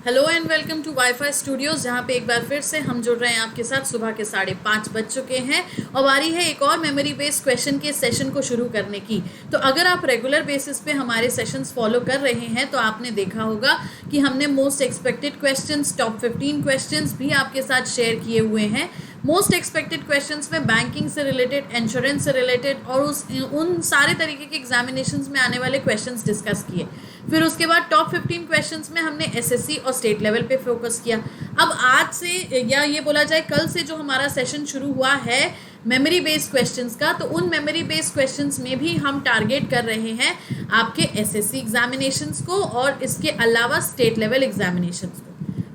Hello and welcome to WiFi studios, जहाँ पे एक बार फिर से हम जुड़ रहे हैं आपके साथ। सुबह के 5:30 बज चुके हैं और बारी है एक और मेमोरी बेस्ड क्वेश्चन के सेशन को शुरू करने की। तो अगर आप रेगुलर बेसिस पे हमारे सेशंस फॉलो कर रहे हैं तो आपने देखा होगा कि हमने most expected questions, top 15 questions भी आपके साथ शेयर किए हुए हैं। मोस्ट एक्सपेक्टेड क्वेश्चंस में बैंकिंग से रिलेटेड, इंश्योरेंस से रिलेटेड और उन सारे तरीके के एग्जामिनेशंस में आने वाले क्वेश्चंस डिस्कस किए। फिर उसके बाद टॉप 15 क्वेश्चंस में हमने एसएससी और स्टेट लेवल पे फोकस किया। अब आज से, या ये बोला जाए कल से, जो हमारा सेशन शुरू हुआ है मेमोरी बेस्ड क्वेश्चंस का, तो उन मेमोरी बेस्ड क्वेश्चंस में भी हम टारगेट कर रहे हैं आपके एसएससी एग्जामिनेशंस को और इसके अलावा स्टेट लेवल एग्जामिनेशंस को।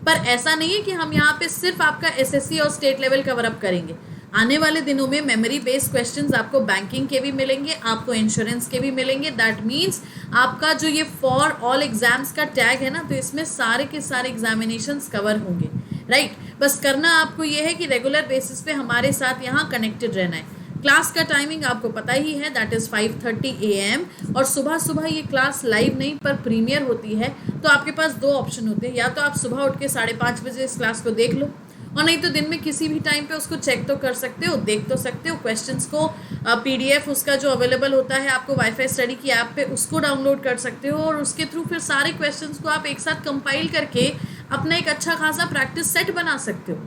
पर ऐसा नहीं है कि हम यहाँ पे सिर्फ आपका एसएससी और स्टेट लेवल कवर अप करेंगे। आने वाले दिनों में मेमोरी बेस्ड क्वेश्चंस आपको बैंकिंग के भी मिलेंगे, आपको इंश्योरेंस के भी मिलेंगे। दैट मीन्स आपका जो ये फॉर ऑल एग्जाम्स का टैग है ना, तो इसमें सारे के सारे एग्जामिनेशंस कवर होंगे, राइट। बस करना आपको ये है कि रेगुलर बेसिस पे हमारे साथ यहाँ कनेक्टेड रहना है। क्लास का टाइमिंग आपको पता ही है, दैट इज़ 5:30 AM। और सुबह सुबह ये क्लास लाइव नहीं पर प्रीमियर होती है, तो आपके पास दो ऑप्शन होते हैं। या तो आप सुबह उठ के 5:30 बजे इस क्लास को देख लो, और नहीं तो दिन में किसी भी टाइम पे उसको चेक तो कर सकते हो, देख तो सकते हो। क्वेश्चंस को PDF उसका जो अवेलेबल होता है आपको वाईफाई स्टडी की ऐप पे, उसको डाउनलोड कर सकते हो और उसके थ्रू फिर सारे क्वेश्चंस को आप एक साथ कंपाइल करके अपना एक अच्छा खासा प्रैक्टिस सेट बना सकते हो,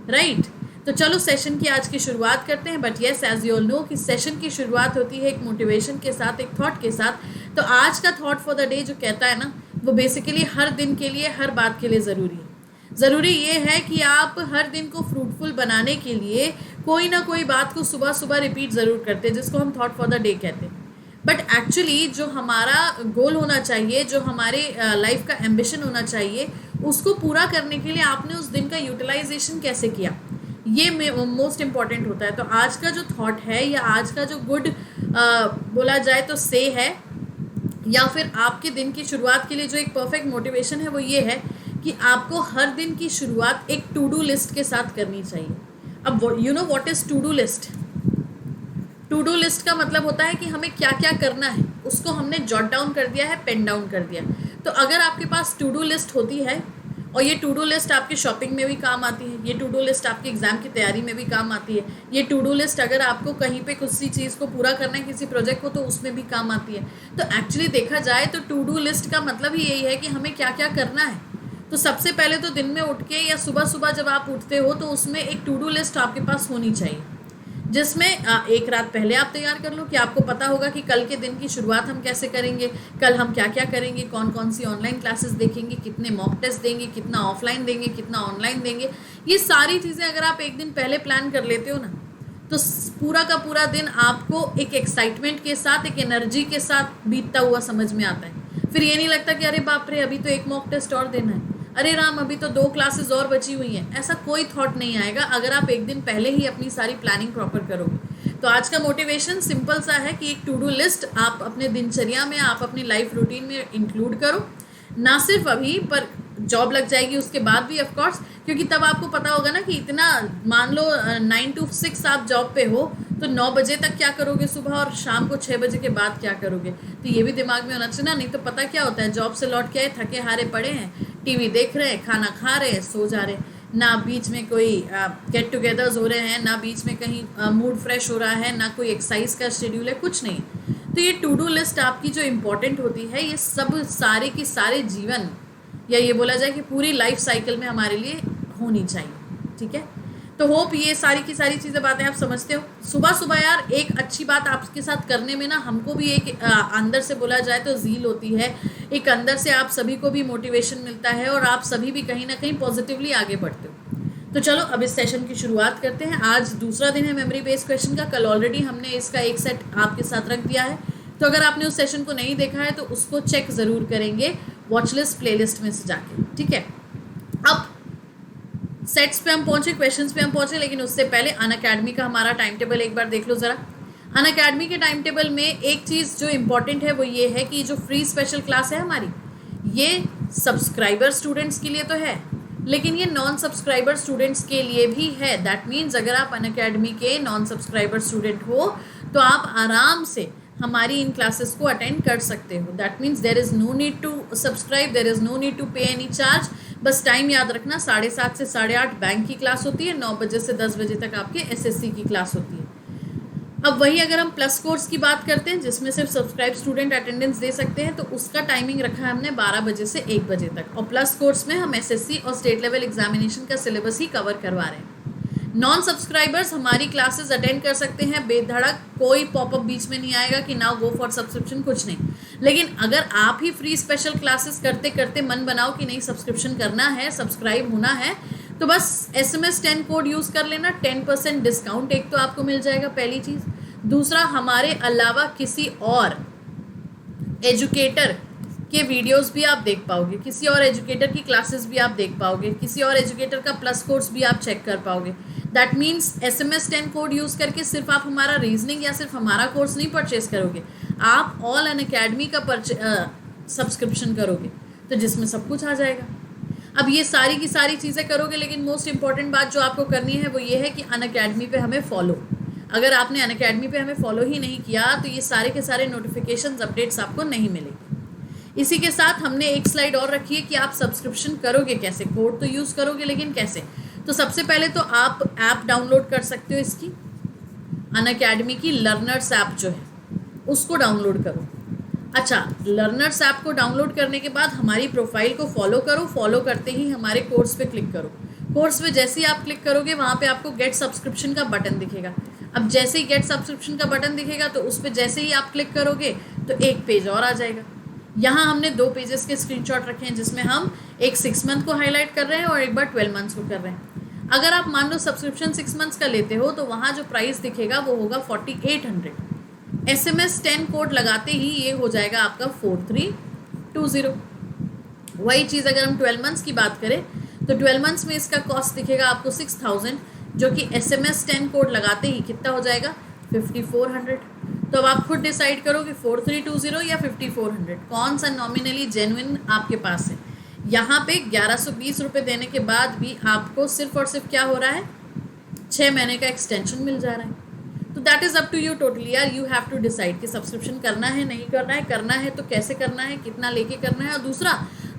राइट। तो चलो सेशन की आज की शुरुआत करते हैं। But yes, as you all know कि सेशन की शुरुआत होती है एक मोटिवेशन के साथ, एक थॉट के साथ। तो आज का थॉट फॉर द डे जो कहता है ना, वो बेसिकली हर दिन के लिए, हर बात के लिए ज़रूरी है। ज़रूरी ये है कि आप हर दिन को फ्रूटफुल बनाने के लिए कोई ना कोई बात को सुबह सुबह रिपीट ज़रूर करते हैं, जिसको हम थॉट फॉर द डे कहते हैं। बट एक्चुअली जो हमारा गोल होना चाहिए, जो हमारे लाइफ का एम्बिशन होना चाहिए, उसको पूरा करने के लिए आपने उस दिन का यूटिलाइजेशन कैसे किया, ये मोस्ट इम्पॉर्टेंट होता है। तो आज का जो थॉट है, या आज का जो गुड बोला जाए तो से है, या फिर आपके दिन की शुरुआत के लिए जो एक परफेक्ट मोटिवेशन है, वो ये है कि आपको हर दिन की शुरुआत एक टू डू लिस्ट के साथ करनी चाहिए। अब you know what is to do list? To do list का मतलब होता है कि हमें क्या क्या करना है, उसको हमने जॉट डाउन कर दिया है, पेन डाउन कर दिया। तो अगर आपके पास टू डू लिस्ट होती है, और ये टू डू लिस्ट आपकी शॉपिंग में भी काम आती है, ये टू डू लिस्ट आपके एग्जाम की तैयारी में भी काम आती है, ये टू डू लिस्ट अगर आपको कहीं पे किसी चीज़ को पूरा करना है, किसी प्रोजेक्ट को, तो उसमें भी काम आती है। तो एक्चुअली देखा जाए तो टू डू लिस्ट का मतलब ही यही है कि हमें क्या क्या करना है। तो सबसे पहले तो दिन में उठ के, या सुबह सुबह जब आप उठते हो, तो उसमें एक टू डू लिस्ट आपके पास होनी चाहिए, जिसमें एक रात पहले आप तैयार कर लो कि आपको पता होगा कि कल के दिन की शुरुआत हम कैसे करेंगे, कल हम क्या क्या करेंगे, कौन कौन सी ऑनलाइन क्लासेस देखेंगे, कितने मॉक टेस्ट देंगे, कितना ऑफलाइन देंगे, कितना ऑनलाइन देंगे। ये सारी चीज़ें अगर आप एक दिन पहले प्लान कर लेते हो ना, तो पूरा का पूरा दिन आपको एक एक्साइटमेंट के साथ, एक एनर्जी के साथ बीतता हुआ समझ में आता है। फिर ये नहीं लगता कि अरे बाप रे, अभी तो एक मॉक टेस्ट और देना है, अरे राम अभी तो 2 क्लासेस और बची हुई हैं। ऐसा कोई थॉट नहीं आएगा अगर आप एक दिन पहले ही अपनी सारी प्लानिंग प्रॉपर करोगे। तो आज का मोटिवेशन सिंपल सा है कि एक टू डू लिस्ट आप अपने दिनचर्या में, आप अपनी लाइफ रूटीन में इंक्लूड करो। ना सिर्फ अभी, पर जॉब लग जाएगी उसके बाद भी ऑफ कोर्स, क्योंकि तब आपको पता होगा ना कि इतना, मान लो 9 to 6 आप जॉब पे हो, तो 9 बजे तक क्या करोगे सुबह, और शाम को 6 बजे के बाद क्या करोगे। तो ये भी दिमाग में होना चाहिए ना। नहीं तो पता क्या होता है, जॉब से लौट के आए, थके हारे पड़े हैं, टीवी देख रहे हैं, खाना खा रहे हैं, सो जा रहे हैं, ना बीच में कोई गेट टुगेदर्स हो रहे हैं, ना बीच में कहीं मूड फ्रेश हो रहा है, ना कोई एक्सरसाइज का शेड्यूल है, कुछ नहीं। तो ये टू डू लिस्ट आपकी जो इम्पोर्टेंट होती है, ये सब सारे की सारे जीवन, या ये बोला जाए कि पूरी लाइफ साइकिल में हमारे लिए होनी चाहिए, ठीक है। तो होप ये सारी की सारी चीज़ें, बातें आप समझते हो। सुबह सुबह यार एक अच्छी बात आपके साथ करने में ना, हमको भी एक अंदर से बोला जाए तो ज़ील होती है, एक अंदर से आप सभी को भी मोटिवेशन मिलता है, और आप सभी भी कहीं ना कहीं पॉजिटिवली आगे बढ़ते हो। तो चलो अब इस सेशन की शुरुआत करते हैं। आज दूसरा दिन है मेमोरी बेस्ड क्वेश्चन का। कल ऑलरेडी हमने इसका एक सेट आपके साथ रख दिया है, तो अगर आपने उस सेशन को नहीं देखा है तो उसको चेक ज़रूर करेंगे वॉच लिस्ट प्ले लिस्ट में से जाके, ठीक है। अब सेट्स पे हम पहुंचे, क्वेश्चंस पे हम पहुंचे, लेकिन उससे पहले अनअकैडमी का हमारा टाइम टेबल एक बार देख लो ज़रा। अनअकैडमी के टाइम टेबल में एक चीज़ जो इम्पॉर्टेंट है वो ये है कि जो फ्री स्पेशल क्लास है हमारी, ये सब्सक्राइबर स्टूडेंट्स के लिए तो है, लेकिन ये नॉन सब्सक्राइबर स्टूडेंट्स के लिए भी है। दैट मीन्स अगर आप अनअकैडमी के नॉन सब्सक्राइबर स्टूडेंट हो, तो आप आराम से हमारी इन क्लासेस को अटेंड कर सकते हो. That means there is no need to subscribe, there is no need to pay any charge. बस टाइम याद रखना, 7:30 से 8:30 बैंक की क्लास होती है, 9 बजे से 10 बजे तक आपके SSC की क्लास होती है. अब वही अगर हम प्लस कोर्स की बात करते हैं जिसमें सिर्फ सब्सक्राइब स्टूडेंट अटेंडेंस दे सकते हैं, तो उसका टाइमिंग रखा है हमने 12 बजे से 1 बजे तक. और प्लस कोर्स में हम SSC और स्टेट लेवल एग्जामिनेशन का सिलेबस ही कवर करवा रहे हैं. नॉन सब्सक्राइबर्स हमारी क्लासेस अटेंड कर सकते हैं बेधड़क, कोई पॉपअप बीच में नहीं आएगा कि नाउ गो फॉर सब्सक्रिप्शन, कुछ नहीं. लेकिन अगर आप ही फ्री स्पेशल क्लासेस करते करते मन बनाओ कि नहीं सब्सक्रिप्शन करना है, सब्सक्राइब होना है, तो बस SMS 10 कोड यूज़ कर लेना. 10% डिस्काउंट एक तो आपको मिल जाएगा, पहली चीज़. दूसरा, हमारे अलावा किसी और एजुकेटर के वीडियोस भी आप देख पाओगे, किसी और एजुकेटर की क्लासेस भी आप देख पाओगे, किसी और एजुकेटर का प्लस कोर्स भी आप चेक कर पाओगे. That means SMS 10 code use करके सिर्फ आप हमारा रीजनिंग या सिर्फ हमारा कोर्स नहीं परचेज करोगे, आप ऑल एन अकेडमी का सब्सक्रिप्शन करोगे, तो जिसमें सब कुछ आ जाएगा. अब ये सारी की सारी चीज़ें करोगे, लेकिन मोस्ट इंपॉर्टेंट बात जो आपको करनी है वो ये है कि अनअकैडमी पे हमें फॉलो. अगर आपने अनअकैडमी पे हमें फॉलो ही नहीं किया तो ये सारे के सारे नोटिफिकेशंस अपडेट्स आपको नहीं मिलेंगे. इसी के साथ हमने एक स्लाइड और रखी है कि आप सब्सक्रिप्शन करोगे कैसे. कोड तो यूज़ करोगे, लेकिन कैसे. तो सबसे पहले तो आप ऐप डाउनलोड कर सकते हो इसकी, अनअकैडमी की लर्नर्स ऐप जो है उसको डाउनलोड करो. अच्छा, लर्नर्स ऐप को डाउनलोड करने के बाद हमारी प्रोफाइल को फॉलो करो. फॉलो करते ही हमारे कोर्स पे क्लिक करो. कोर्स पे जैसे ही आप क्लिक करोगे वहाँ पे आपको गेट सब्सक्रिप्शन का बटन दिखेगा. अब जैसे ही गेट सब्सक्रिप्शन का बटन दिखेगा तो उस पर जैसे ही आप क्लिक करोगे तो एक पेज और आ जाएगा. यहाँ हमने 2 पेजेस के स्क्रीनशॉट रखे हैं जिसमें हम एक 6 मंथ को हाईलाइट कर रहे हैं और एक बार 12 मंथ्स को कर रहे हैं. अगर आप मान लो सब्सक्रिप्शन 6 मंथ्स का लेते हो तो वहाँ जो प्राइस दिखेगा वो होगा 4800. SMS 10 कोड लगाते ही ये हो जाएगा आपका 4320. वही चीज़ अगर हम 12 मंथ्स की बात करें तो 12 मंथ्स में इसका कॉस्ट दिखेगा आपको 6000, जो कि SMS 10 कोड लगाते ही कितना हो जाएगा 5400. तो अब आप खुद डिसाइड करो कि 4320 या 5400 कौन सा नॉमिनली जेन्युइन आपके पास है. यहाँ पे 1120 रुपये देने के बाद भी आपको सिर्फ और सिर्फ क्या हो रहा है, 6 महीने का एक्सटेंशन मिल जा रहा है. तो that is up to you totally यार. यू हैव टू डिसाइड कि सब्सक्रिप्शन करना है नहीं करना है, करना है तो कैसे करना है, कितना लेके करना है. और दूसरा,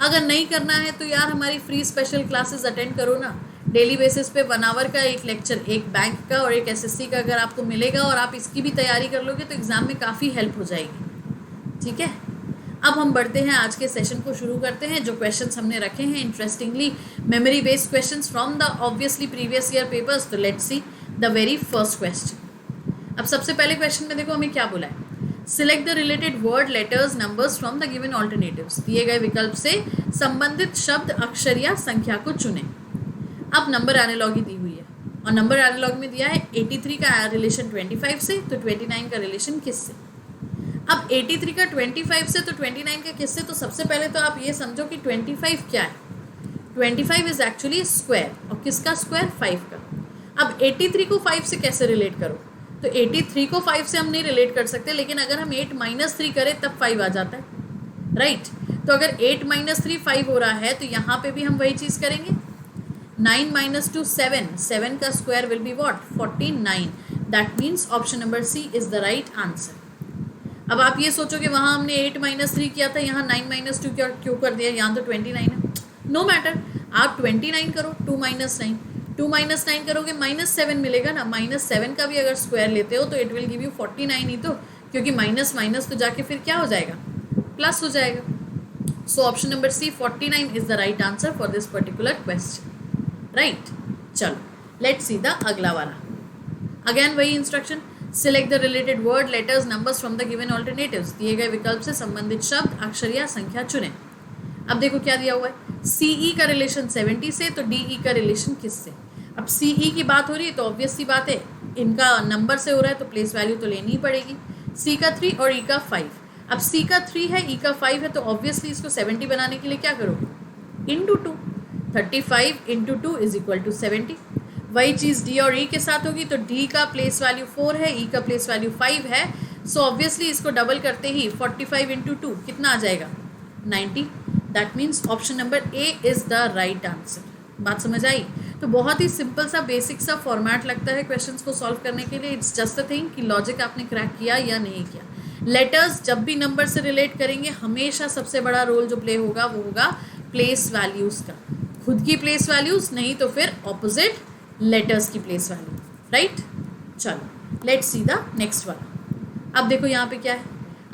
अगर नहीं करना है तो यार हमारी फ्री स्पेशल क्लासेस अटेंड करो ना. डेली बेसिस पे 1 आवर का एक लेक्चर, एक बैंक का और एक SSC का अगर आपको मिलेगा और आप इसकी भी तैयारी कर लोगे तो एग्ज़ाम में काफ़ी हेल्प हो जाएगी. ठीक है, अब हम बढ़ते हैं, आज के सेशन को शुरू करते हैं. जो क्वेश्चंस हमने रखे हैं interestingly memory based questions from the obviously previous year papers. तो let's see the very first question. अब सबसे पहले क्वेश्चन में देखो हमें क्या बोला है. Select the related word, letters, numbers from the given alternatives. दिए गए विकल्प से संबंधित शब्द, अक्षर या संख्या को चुनें. अब नंबर एनालॉगी दी हुई है और नंबर एनालॉगी में दिया है 83 का रिलेशन 25 से, तो 29 का रिलेशन किससे. अब 83 का 25 से तो 29 का किससे. तो सबसे पहले तो आप ये समझो कि 25 क्या है. 25 इज एक्चुअली स्क्वायर, और किसका स्क्वायर, 5 का. अब 83 को 5 से कैसे रिलेट करो. तो 83 को 5 से हम नहीं रिलेट कर सकते, लेकिन अगर हम 8 - 3 करें तब 5 आ जाता है, राइट. तो अगर 8 - 3 5 हो रहा है तो यहाँ पे भी हम वही चीज़ करेंगे. 9 - 2 7, 7 का square will be what, 49. That means option number C is the right answer. अब आप ये सोचो कि वहाँ हमने 8 - 3 किया था, यहाँ 9 - 2 क्यों कर दिया, यहाँ तो 29 है. नो मैटर, आप 29 करो, 2 - 9, 2 - 9 करोगे -7 मिलेगा ना. -7 का भी अगर स्क्वायर लेते हो तो इट विल गिव यू 49 ही तो, क्योंकि माइनस माइनस तो जाके फिर क्या हो जाएगा, प्लस हो जाएगा. So option number C 49 is the right answer for this particular question, right. चलो लेट्स सी द अगला वाला. अगेन वही instruction, select the related word, letters, numbers from the given alternatives. दिए गए विकल्प से संबंधित शब्द, अक्षर या संख्या चुनें. अब देखो क्या दिया हुआ है, CE का रिलेशन 70 से, तो DE का रिलेशन किससे. अब CE की बात हो रही है तो ऑब्वियस सी बात है, इनका नंबर से हो रहा है तो प्लेस वैल्यू तो लेनी ही पड़ेगी. C का 3 और E का 5. अब C का 3 है, E का 5 है, तो ऑब्वियसली इसको 70 बनाने के लिए क्या करो, इंटू 2. 35 × 2 = 70. वही चीज़ D और E के साथ होगी. तो D का प्लेस वैल्यू 4 है, E का प्लेस वैल्यू 5 है. सो ऑब्वियसली इसको डबल करते ही 45 × 2 कितना आ जाएगा, 90. That means option number A is the right answer. बात समझ आई. तो बहुत ही सिंपल सा बेसिक सा फॉर्मेट लगता है क्वेश्चंस को सॉल्व करने के लिए. इट्स जस्ट अ थिंग कि लॉजिक आपने क्रैक किया या नहीं किया. लेटर्स जब भी नंबर से रिलेट करेंगे हमेशा सबसे बड़ा रोल जो प्ले होगा वो होगा प्लेस वैल्यूज़ का, खुद की प्लेस वैल्यूज़ नहीं तो फिर ऑपोजिट लेटर्स की प्लेस वैल्यू, राइट। चलो लेट्स सी द नेक्स्ट वाला। अब देखो यहाँ पे क्या है,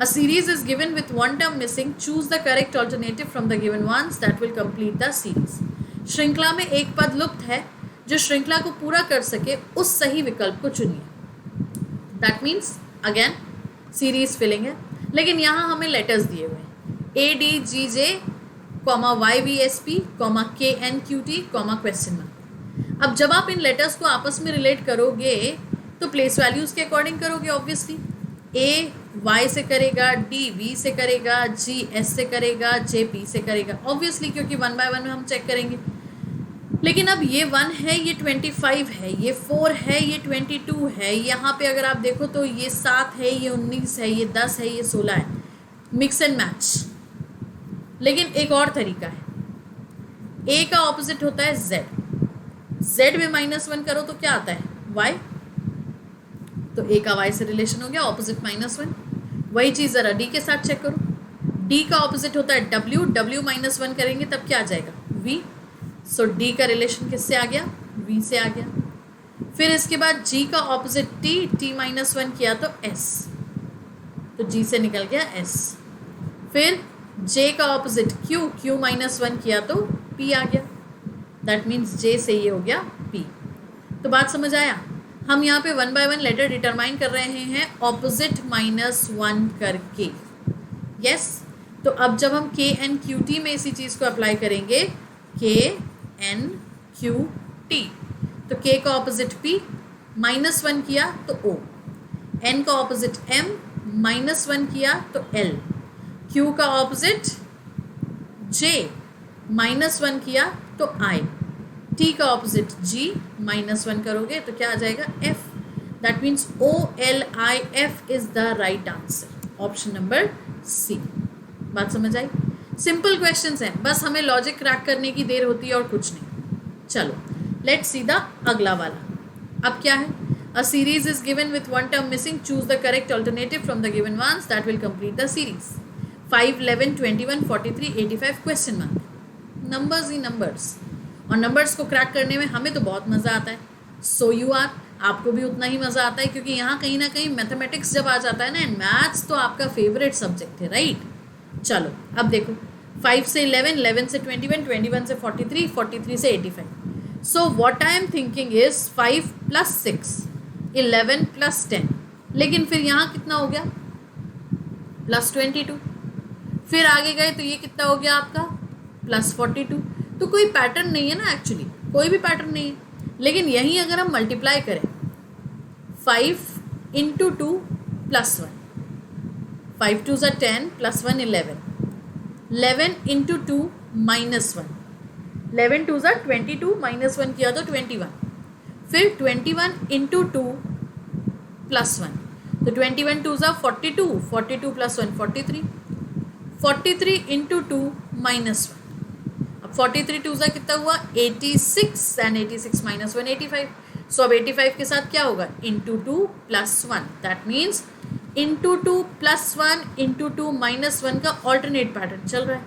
a series is given with one term missing, choose the correct alternative from the given ones that will complete the series. श्रृंखला में एक पद लुप्त है, जो श्रृंखला को पूरा कर सके उस सही विकल्प को चुनिए। That means again series filling है, लेकिन यहाँ हमें लेटर्स दिए हुए हैं ADGJ, YVSP, KNQT, question mark. अब जब आप इन लेटर्स को आपस में रिलेट करोगे तो प्लेस वैल्यूज के अकॉर्डिंग करोगे ऑब्वियसली। A Y से करेगा, D V से करेगा, G S से करेगा, J P से करेगा ऑब्वियसली, क्योंकि 1 बाय 1 हम चेक करेंगे। लेकिन अब ये 1 है, ये 25 है, ये 4 है, ये 22 है, यहाँ पे अगर आप देखो तो ये 7 है, ये 19 है, ये 10 है, ये 16 है, मिक्स एंड मैच। लेकिन एक और तरीका है, A का ऑपोजिट होता है Z, Z में -1 करो तो क्या आता है Y, तो A का Y से रिलेशन हो गया, ऑपोजिट -1। वही चीज़ ज़रा D के साथ चेक करो, D का ऑपोजिट होता है W, W -1 करेंगे तब क्या आ जाएगा V, सो D का रिलेशन किससे आ गया V से आ गया। फिर इसके बाद G का ऑपोजिट T, T -1 किया तो S, तो G से निकल गया S। फिर J का ऑपोजिट Q, Q -1 किया तो P आ गया, दैट मीन्स J से ये हो गया P। तो बात समझ आया, हम यहाँ पे 1 बाय 1 लेटर डिटरमाइन कर रहे हैं ऑपोजिट -1 करके, यस। तो अब जब हम KNQT में इसी चीज़ को अप्लाई करेंगे, KNQT, तो K का ऑपोजिट P, -1 किया तो O, N का ऑपोजिट M, -1 किया तो L, Q का ऑपोजिट J, -1 किया तो I, T का ऑपोजिट G, -1 करोगे तो क्या आ जाएगा F, that means OLIF is the right answer, option number C। बात समझ आई, सिंपल क्वेश्चंस हैं, बस हमें लॉजिक क्रैक करने की देर होती है और कुछ नहीं। चलो लेट्स सी द अगला वाला। अब क्या है, a series is given with one term missing, choose the correct alternative from the given ones that will complete the series. 5, 11, 21, 43, 85 question mark, numbers ही नंबर्स, और नंबर्स को क्रैक करने में हमें तो बहुत मज़ा आता है, सो यू आर, आपको भी उतना ही मज़ा आता है, क्योंकि यहाँ कहीं ना कहीं मैथमेटिक्स जब आ जाता है ना, एंड मैथ्स तो आपका फेवरेट सब्जेक्ट है, राइट। चलो अब देखो, 5 से 11, 11 से 21, 21 से 43, 43 से 85। So what I am thinking is 5 + 6, 11 + 10, लेकिन फिर यहाँ कितना हो गया +22, फिर आगे गए तो ये कितना हो गया आपका +42। तो कोई पैटर्न नहीं है ना, एक्चुअली कोई भी पैटर्न नहीं है। लेकिन यहीं अगर हम मल्टीप्लाई करें 5 × 2 + 1, 5 2 = 10 + 1 11, 11 × 2 -1, 11 2 = 22, -1 किया तो 21, फिर 21 × 2 + 1, तो 21 2 = 42, 42 + 1 43, 43 × 2 -1, अब 43 2 ज़ा कितना हुआ 86, एंड 86 - 1 85। सो अब 85 के साथ क्या होगा × 2 + 1, दैट मीन्स × 2 + 1 × 2 -1 का ऑल्टरनेट पैटर्न चल रहा है।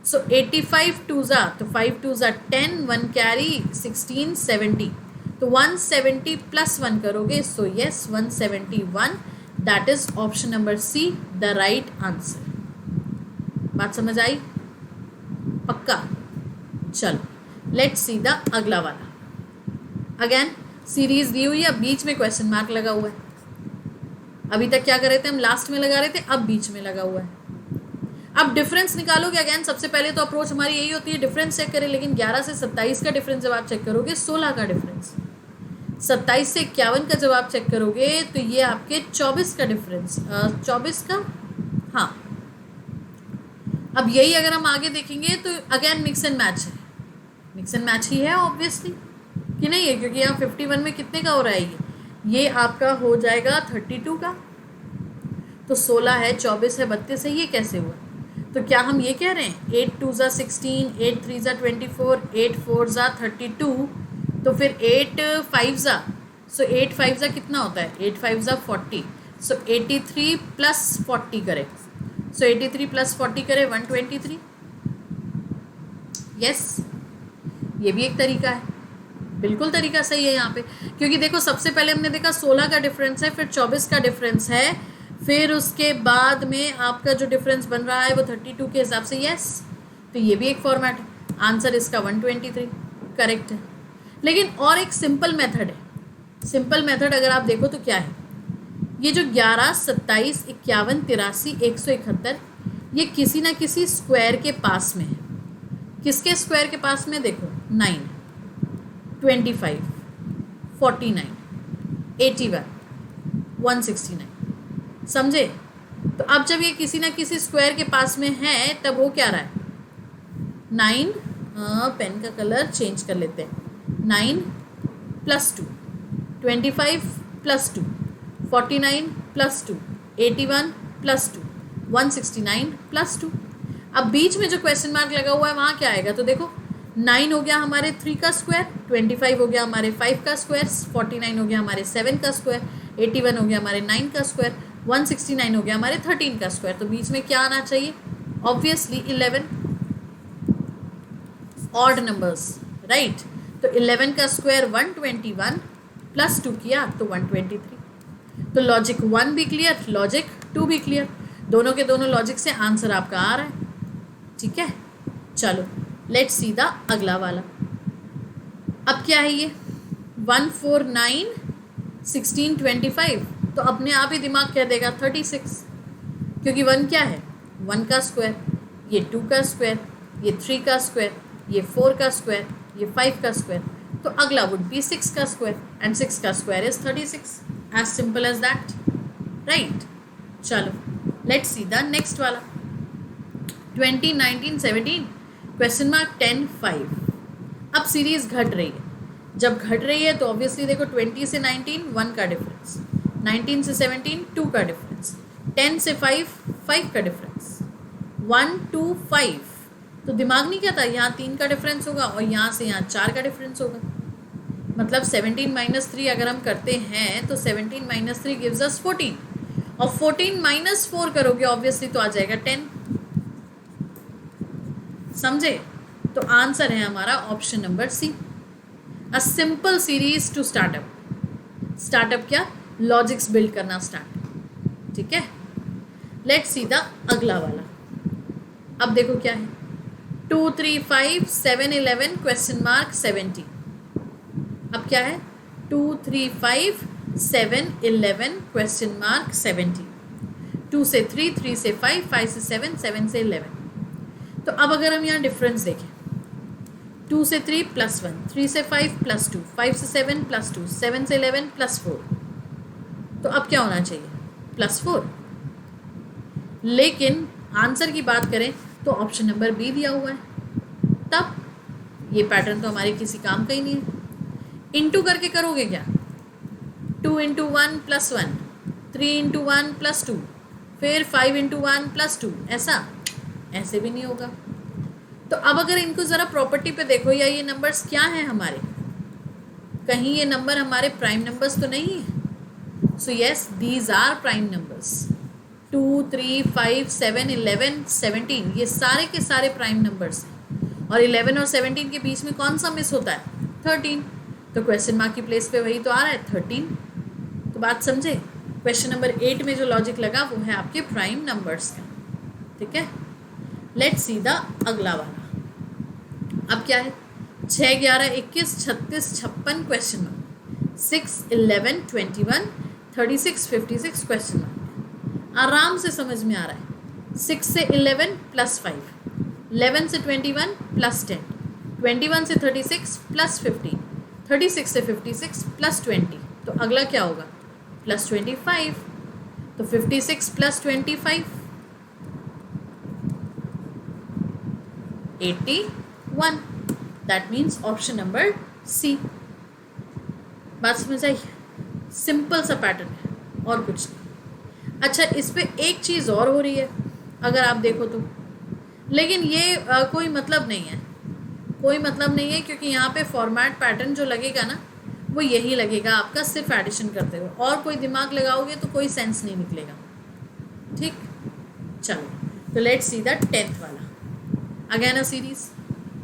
सो 85 2 ज़ा, तो 5 2 ज़ा 10, 1 कैरी 16 70, तो 170 + 1 करोगे, so yes 171, that is option number C the right answer. बात समझ आई पक्का। चलो लेट्स सी द अगला वाला। अगेन सीरीज दी हुई है, बीच में क्वेश्चन मार्क लगा हुआ है। अभी तक क्या कर रहे थे हम, लास्ट में लगा रहे थे, अब बीच में लगा हुआ है। अब डिफरेंस निकालोगे, अगेन सबसे पहले तो अप्रोच हमारी यही होती है डिफरेंस चेक करें, लेकिन 11 से 27 का डिफरेंस जब आप चेक करोगे 16 का डिफरेंस, 27 से 51 का जब आप चेक करोगे तो ये आपके 24 का डिफरेंस, 24 का, हाँ। अब यही अगर हम आगे देखेंगे तो अगेन मिक्स एंड मैच है, मिक्स एंड मैच ही है ऑब्वियसली कि नहीं है, क्योंकि यहाँ 51 में कितने का हो रहा है, ये आपका हो जाएगा 32 का, तो 16 है, 24 है, 32 है, ये कैसे हुआ। तो क्या हम ये कह रहे हैं 8 2 ज़ा 16, 8 3 ज़ा 24, 8 4 ज़ा 32, तो फिर 8 5 ज़ा, सो 8 5 ज़ा कितना होता है 8 5 ज़ा 40, सो 83 प्लस 40 करें, सो 83 प्लस 40 करें 123। यस, ये भी एक तरीका है, बिल्कुल तरीका सही है यहाँ पे, क्योंकि देखो सबसे पहले हमने देखा 16 का डिफरेंस है, फिर 24 का डिफरेंस है, फिर उसके बाद में आपका जो डिफरेंस बन रहा है वो 32 के हिसाब से। यस, तो ये भी एक फॉर्मेट है। आंसर इसका 123 करेक्ट है। लेकिन और एक सिंपल मेथड है, सिंपल मेथड अगर आप देखो तो क्या है, ये जो 11, 27, 51, 83, 171 ये किसी ना किसी स्क्वायर के पास में है। किसके स्क्वायर के पास में? देखो 9, 25, 49, 81, 169। समझे? तो अब जब ये किसी ना किसी स्क्वायर के पास में है तब वो क्या रहा है? 9, पेन का कलर चेंज कर लेते हैं, 9 plus 2, 25 plus 2, 49 plus 2, 81 plus 2, 169 plus 2। अब बीच में जो क्वेश्चन मार्क लगा हुआ है वहाँ क्या आएगा? तो देखो 9 हो गया हमारे 3 का स्क्वायर, 25 हो गया हमारे 5 का स्क्वायर, 49 हो गया हमारे 7 का स्क्वायर, 81 हो गया हमारे 9 का स्क्वायर, 169 हो गया हमारे 13 का स्क्वायर। तो बीच में क्या आना चाहिए? Obviously 11, odd numbers, right. तो 11 का स्क्वायर 121 प्लस 2 किया तो 123। तो लॉजिक 1 भी क्लियर, लॉजिक 2 भी क्लियर, दोनों के दोनों लॉजिक से आंसर आपका आ रहा है। ठीक है, चलो लेट्स सी द अगला वाला। अब क्या है ये? 149, 16, 25, तो अपने आप ही दिमाग कह देगा 36, क्योंकि 1 क्या है? 1 का स्क्वायर, ये 2 का स्क्वायर, ये 3 का स्क्वायर, ये 4 का स्क्वायर, ये 5 का स्क्वायर, तो अगला वुड बी 6 का स्क्वायर, एंड 6 का square is 36, as simple as that, right. चलो लेट्स सी द नेक्स्ट वाला। 20, 19, 17, क्वेश्चन मार्क 10, 5। अब सीरीज घट रही है, जब घट रही है तो ऑब्वियसली देखो 20 से 19 1 का डिफरेंस, 19 से 17 2 का डिफरेंस, 10 से 5 5 का डिफरेंस, 1 2 5, तो दिमाग नहीं कहता यहाँ 3 का डिफरेंस होगा और यहाँ से यहाँ 4 का डिफरेंस होगा। मतलब 17 माइनस 3 अगर हम करते हैं तो 17 माइनस 3 गिव्स अस 14, और 14 माइनस 4 करोगे ऑब्वियसली तो आ जाएगा 10। समझे? तो आंसर है हमारा option number C, a simple series to startup. Startup क्या? लॉजिक्स बिल्ड करना स्टार्ट। ठीक है, लेट्स सी द अगला वाला। अब देखो क्या है, 2, 3, 5, 7, 11, क्वेश्चन मार्क 70। अब क्या है? 2, 3, 5, 7, 11, क्वेश्चन मार्क 70। 2 से 3, 3 से 5, 5 से 7, 7 से 11। तो अब अगर हम यहाँ डिफरेंस देखें, 2 से 3 प्लस 1, 3 से 5 प्लस 2, 5 से 7 प्लस 2, 7 से 11 प्लस 4, तो अब क्या होना चाहिए? प्लस 4। लेकिन आंसर की बात करें तो ऑप्शन नंबर बी दिया हुआ है, तब ये पैटर्न तो हमारे किसी काम का ही नहीं है। इंटू करके करोगे क्या? 2 इंटू 1 प्लस 1, 3 इंटू 1 प्लस 2, फिर 5 इंटू 1 प्लस 2, ऐसे भी नहीं होगा। तो अब अगर इनको ज़रा प्रॉपर्टी पे देखो, या ये नंबर्स क्या हैं हमारे, कहीं ये नंबर हमारे प्राइम नंबर्स तो नहीं है। So yes, these are prime numbers. 2, 3, 5, 7, 11, 17 ये सारे के सारे प्राइम नंबर्स हैं, और 11 और 17 के बीच में कौन सा मिस होता है? 13। तो क्वेश्चन मार्क की प्लेस पे वही तो आ रहा है, 13। तो बात समझे? क्वेश्चन नंबर 8 में जो लॉजिक लगा वो है आपके प्राइम नंबर्स का। ठीक है, लेट्स सी द अगला वाला। अब क्या है? 6, 11, 21, 36, 56, क्वेश्चन मार्क 6, 11, 21, 36, 56, क्वेश्चन मार्क। आराम से समझ में आ रहा है। 6 से 11 प्लस 5, 11 से 21 प्लस 10, 21 से 36 प्लस 15, 36 से 56 प्लस 20, तो अगला क्या होगा? प्लस 25। तो 56 plus 25 81, that means option number C. बात समझ आई? सिंपल सा पैटर्न है और कुछ नहीं। अच्छा, इस पे एक चीज़ और हो रही है अगर आप देखो तो, लेकिन ये कोई मतलब नहीं है, कोई मतलब नहीं है, क्योंकि यहाँ पे फॉर्मेट पैटर्न जो लगेगा ना वो यही लगेगा आपका सिर्फ एडिशन करते हुए, और कोई दिमाग लगाओगे तो कोई सेंस नहीं निकलेगा। ठीक, चलो तो लेट्स सी द 10th वाला। Again a series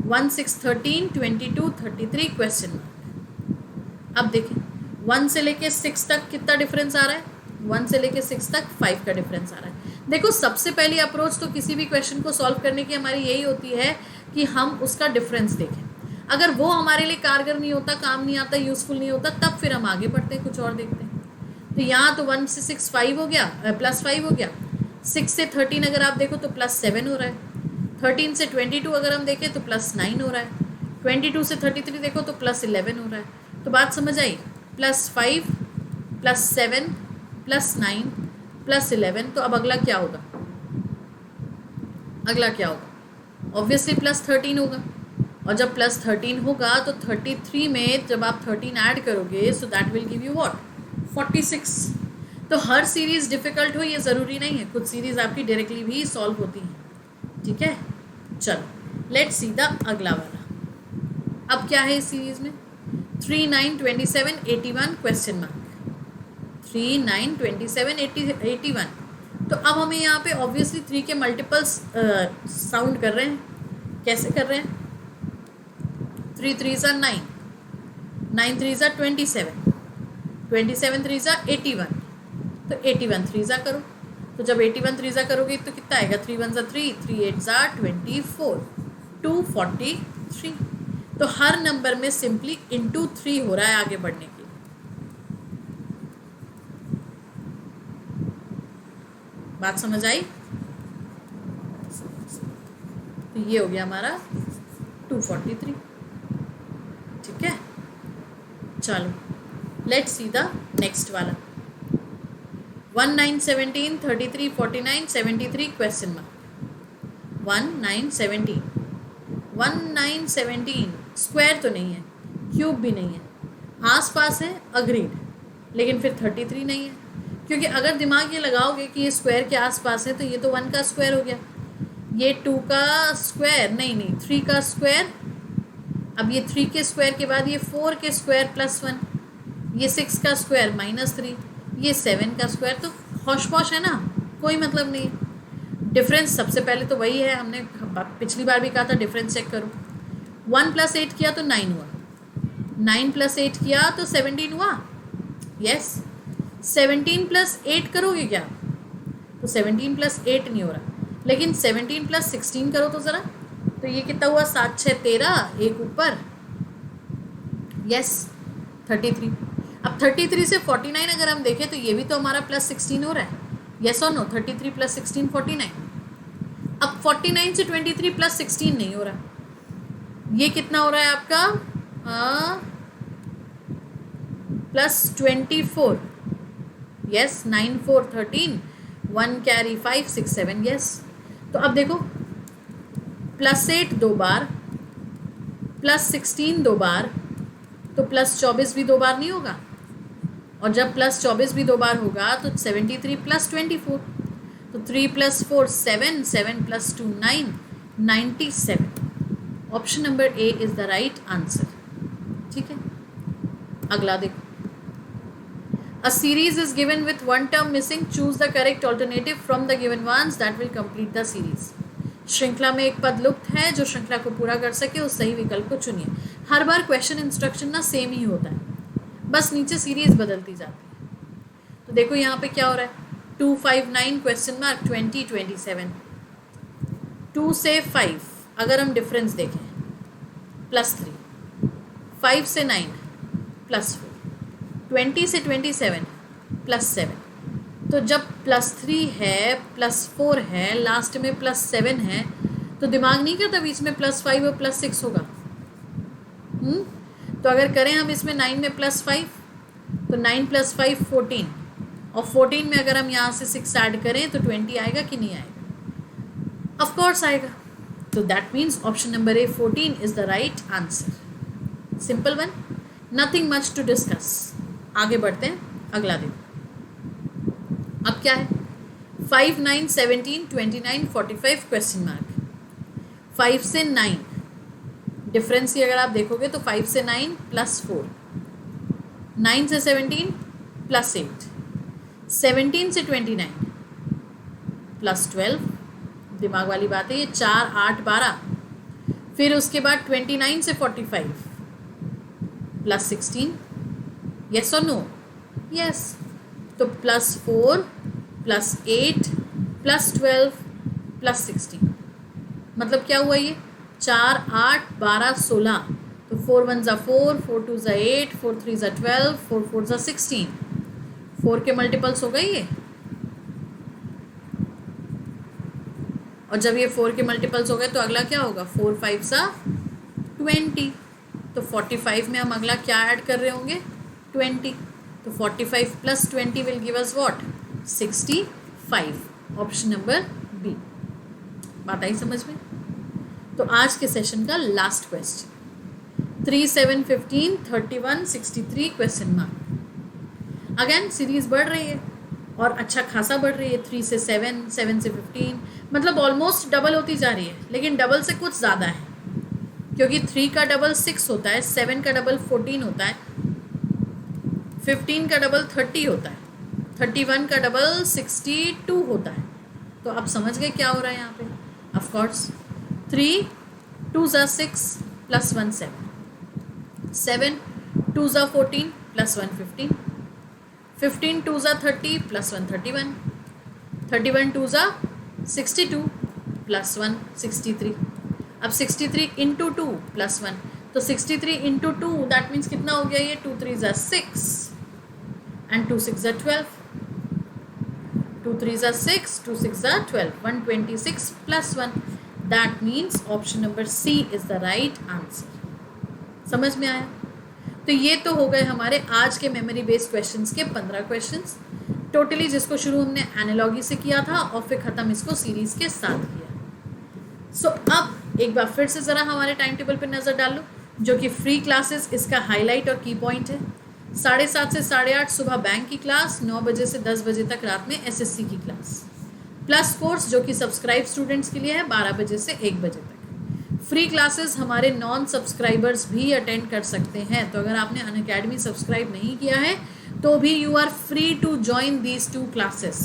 1 6 13 22 33 question mark. अब देखें 1 से लेके 6 तक कितना डिफरेंस आ रहा है, 1 से लेके 6 तक 5 का डिफरेंस आ रहा है। देखो सबसे पहली अप्रोच तो किसी भी क्वेश्चन को सॉल्व करने की हमारी यही होती है कि हम उसका डिफरेंस देखें। अगर वो हमारे लिए कारगर नहीं होता, काम नहीं आता, यूजफुल नहीं होता, तब फिर हम आगे बढ़ते हैं, कुछ और देखते हैं। तो यहाँ तो 1 से 6 5 हो गया, +5 हो गया। 6 से 13 अगर आप देखो तो +7 हो रहा है। 13 से 22 अगर हम देखें तो +9 हो रहा है। 22 से 33 देखो तो +11 हो रहा है। तो बात समझ आई, +5 +7 +9 +11। तो अब अगला क्या होगा, अगला क्या होगा, ऑब्वियसली +13 होगा। और जब +13 होगा तो 33 में जब आप 13 ऐड करोगे so that will give you what, 46। तो हर सीरीज़ डिफ़िकल्ट हो ये ज़रूरी नहीं है, कुछ सीरीज़ आपकी डायरेक्टली भी सॉल्व होती हैं। ठीक है, चलो लेट्स सी द अगला वाला। अब क्या है इस सीरीज़ में, 3 9 27 81 क्वेश्चन मार्क। 3 9 27 81। तो अब हमें यहाँ पे ऑब्वियसली 3 के मल्टीपल्स साउंड कर रहे हैं। कैसे कर रहे हैं, 3 3s are 9, 9 3s are 27, 27 3s are 81। तो 81 3s करो, तो जब 81 3s करोगे तो कितना आएगा, 3 1s are 3, 3 8s are 24, 243। तो हर नंबर में सिंपली इंटू 3 हो रहा है आगे बढ़ने के लिए। बात समझ आई, तो ये हो गया हमारा 243। ठीक है, चलो लेट्स सी द नेक्स्ट वाला। 1 9 17 33 49 73 क्वेश्चन मार्क। 1 9 17 1 9 17 स्क्वायर तो नहीं है, क्यूब भी नहीं है, आस पास है, अग्रीड, लेकिन फिर 33 नहीं है। क्योंकि अगर दिमाग ये लगाओगे कि ये स्क्वायर के आसपास है तो ये तो 1 का स्क्वायर हो गया, ये 2 का स्क्वायर नहीं 3 का स्क्वायर। अब ये 3 के स्क्वायर के बाद ये 4 के स्क्वायर +1, ये 6 का स्क्वायर -3, ये 7 का स्क्वायर। तो हौश पौश है ना, कोई मतलब नहीं। डिफरेंस सबसे पहले तो वही है, हमने पिछली बार भी कहा था डिफरेंस चेक करो। 1 + 8 किया तो 9 हुआ, 9 + 8 किया तो 17 हुआ। यस, 17 + 8 करोगे क्या, तो 17 + 8 नहीं हो रहा, लेकिन 17 + 16 करो तो ज़रा, तो ये कितना हुआ, 7 6 13, एक ऊपर, यस 33। अब 33 से 49 अगर हम देखें तो ये भी तो हमारा +16 हो रहा है, यस और नो, 33 + 16 49। अब 49 से 23 + 16 नहीं हो रहा, ये कितना हो रहा है आपका +24, यस 9 4 13, 1 कैरी 5 6 7, यस। तो अब देखो +8 2 बार, +16 2 बार, तो +24 भी 2 बार नहीं होगा, और जब +24 भी 2 बार होगा तो 73 + 24, तो 3 + 4 7, 7 + 2 9, 97। Option number A is the right answer. ठीक है, अगला देखो। A series is given with one term missing. Choose the correct alternative from the given ones that will complete the series. श्रृंखला में एक पद लुप्त है, जो श्रृंखला को पूरा कर सके उस सही विकल्प को चुनिए। हर बार क्वेश्चन इंस्ट्रक्शन ना सेम ही होता है, बस नीचे सीरीज बदलती जाती है। तो देखो यहाँ पे क्या हो रहा है, 2 5 9 क्वेश्चन मार्क 20 27। 2 से 5 अगर हम डिफरेंस देखें +3, 5 से 9 +4, 20 से 27 +7। तो जब +3 है, +4 है, लास्ट में +7 है, तो दिमाग नहीं करता बीच में +5 और +6 होगा। तो अगर करें हम इसमें 9 में +5, तो 9 + 5 14, और 14 में अगर हम यहाँ से 6 ऐड करें तो 20 आएगा कि नहीं आएगा, ऑफ कोर्स आएगा। तो that means option number A 14 is the right answer. Simple one, nothing much to discuss. आगे बढ़ते हैं, अगला दिन। अब क्या है, 5 9 17 29 45 क्वेश्चन मार्क। 5 से 9 डिफरेंस ही अगर आप देखोगे तो 5 से 9 +4, 9 से 17 प्लस 8, 17 से 29 प्लस 12, दिमाग वाली बात है ये, 4 8 12, फिर उसके बाद 29 से 45 प्लस 16, यस और नो, यस, तो प्लस 4 प्लस 8 प्लस 12 प्लस 16, मतलब क्या हुआ ये, 4 8 12 16, तो 4 1 ज़ा 4, 4 2 ज़ा 8, 4 3 ज़ा 12, 4 4 ज़ा 16, 4 के मल्टीपल्स हो गए ये, और जब ये 4 के मल्टीपल्स हो गए तो अगला क्या होगा, 4 5 ज़ा 20, तो 45 में हम अगला क्या ऐड कर रहे होंगे, 20, तो 45 plus 20 will give us what, 65, option number B. बात आई समझ में? तो आज के सेशन का last question, 3 7 15 31 63 question mark. Again series बढ़ रही है और अच्छा खासा बढ़ रही है, 3 से 7, 7 से 15, मतलब ऑलमोस्ट डबल होती जा रही है, लेकिन डबल से कुछ ज़्यादा है, क्योंकि 3 का डबल 6 होता है, 7 का डबल 14 होता है, 15 का डबल 30 होता है, 31 का डबल 62 होता है। तो आप समझ गए क्या हो रहा है यहाँ पे? ऑफ कोर्स 3 2 ज़ा 6 प्लस 1 7, 7 2 ज़ा 14 प्लस 1 15, 15 2 ज़ा 30 प्लस 1 31, 31 2 ज़ा 62 प्लस 1 63, अब 63 इंटू 2 प्लस 1, तो 63 इंटू 2 दैट मीन्स कितना हो गया ये, 2 3 ज़ा 6 एंड 2 6 ज़ा 12, 2 3 ज़ा 6, 2 6 ज़ा 12, 126 plus 1, that means option number C is the right answer. समझ में आया? तो ये तो हो गए हमारे आज के मेमोरी बेस्ड क्वेश्चंस के 15 क्वेश्चंस टोटली, जिसको शुरू हमने एनालॉजी से किया था और फिर ख़त्म इसको सीरीज़ के साथ किया। सो अब एक बार फिर से ज़रा हमारे टाइम टेबल पर नज़र डालो, जो कि फ्री क्लासेस इसका हाईलाइट और की पॉइंट है। 7:30 से 8:30 सुबह बैंक की क्लास, 9 बजे से 10 बजे तक रात में एसएससी की क्लास, प्लस कोर्स जो कि सब्सक्राइब स्टूडेंट्स के लिए है 12 बजे से 1 बजे तक। फ्री क्लासेस हमारे नॉन सब्सक्राइबर्स भी अटेंड कर सकते हैं, तो अगर आपने अनअकैडमी सब्सक्राइब नहीं किया है तो भी you are free to join these 2 classes.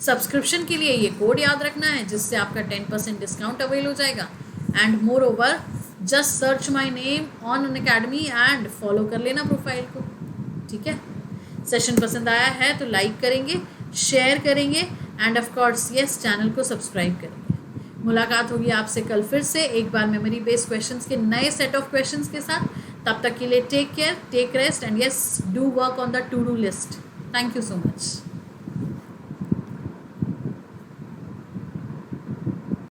Subscription के लिए ये कोड याद रखना है, जिससे आपका 10% डिस्काउंट अवेल हो जाएगा। And more over just search my name on Unacademy and follow कर लेना प्रोफाइल को, ठीक है? सेशन पसंद आया है तो लाइक करेंगे, शेयर करेंगे end of course yes channel को सब्सक्राइब करेंगे। मुलाकात होगी आपसे कल फिर से एक बार मेमोरी बेस्ड क्वेश्चंस के नए सेट ऑफ क्वेश्चंस के साथ। तब तक के लिए take care, take rest and yes do work on the to do list. Thank you so much.